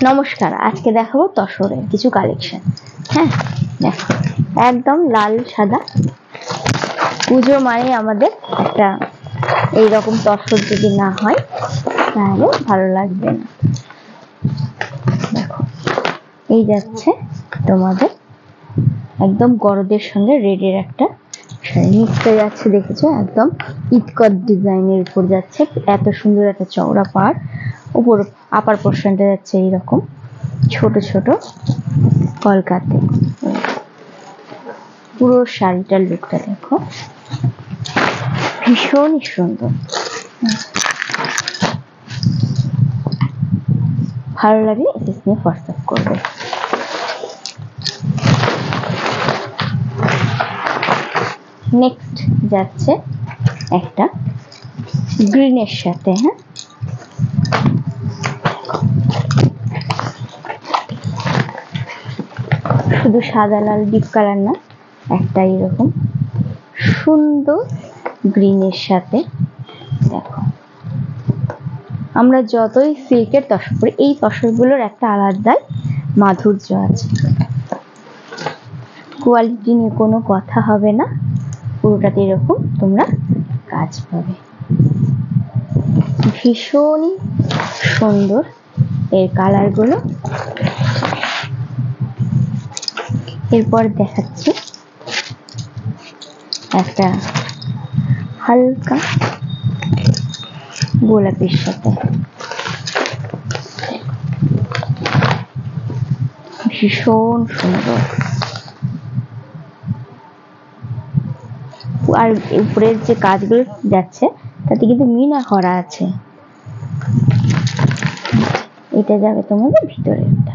নমস্কার, আজকে দেখাবো তসরের কিছু কালেকশন। হ্যাঁ, দেখো একদম লাল সাদা। পুজো মানে আমাদের একটা এইরকম তসর যদি না হয় তাহলে ভালো লাগবে না। দেখো এই যাচ্ছে তোমাদের একদম গরদের সঙ্গে রেডের একটা শাড়ি মিক্সে যাচ্ছে, দেখেছো? একদম ইটকট ডিজাইনের উপর যাচ্ছে, এত সুন্দর একটা চওড়া পাড়, উপর আপার পোর্শনটা যাচ্ছে এইরকম ছোট ছোট কলকাতে। পুরো শাড়িটার লুকটা দেখো, ভীষণই সুন্দর। ভালো লাগলে এসএস নিয়ে হোয়াটসঅ্যাপ করবে। নেক্সট যাচ্ছে একটা গ্রিনের সাথে। হ্যাঁ, শুধু সাদা লাল ডিপ কালার না, একটা এরকম সুন্দর গ্রিনের সাথে। দেখো আমরা যতই সিল্কের তসর পরি, এই তসরগুলোর একটা আলাদাই মাধুর্য আছে। কোয়ালিটি নিয়ে কোনো কথা হবে না, পুরোটাতে এরকম তোমরা কাজ পাবে। ভীষণই সুন্দর এর কালারগুলো। এরপর দেখাচ্ছি একটা হালকা গোলাপির সাথে, ভীষণ সুন্দর। আর উপরের যে কাজগুলো যাচ্ছে তাতে কিন্তু মিনা করা আছে। এটা যাবে তোমাদের ভিতরেরটা।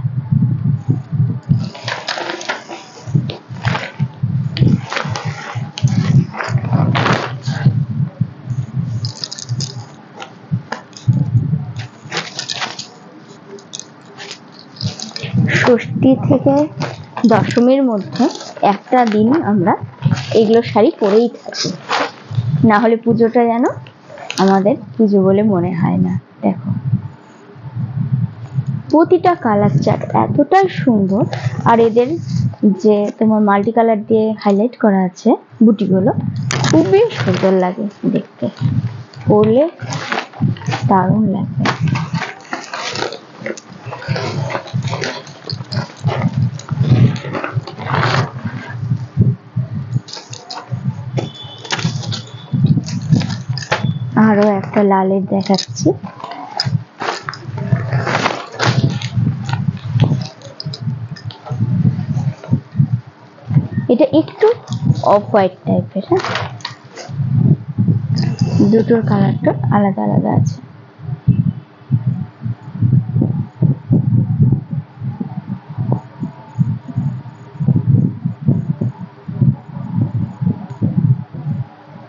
ষষ্ঠী থেকে দশমীর মধ্যে একটা দিন আমরা এগুলো শাড়ি পরেই থাকি, না হলে পুজোটা যেন আমাদের পুজো বলে মনে হয় না। দেখো প্রতিটা কালার চার্ট এতটাই সুন্দর, আর এদের যে তোমার মাল্টি কালার দিয়ে হাইলাইট করা আছে বুটিগুলো, খুবই সুন্দর লাগে দেখতে, পরলে দারুণ লাগবে। আরো একটা লালের দেখাচ্ছি। এটা একটু অফ হোয়াইট টাইপের। হ্যাঁ, দুটোর কালারটা আলাদা আলাদা আছে।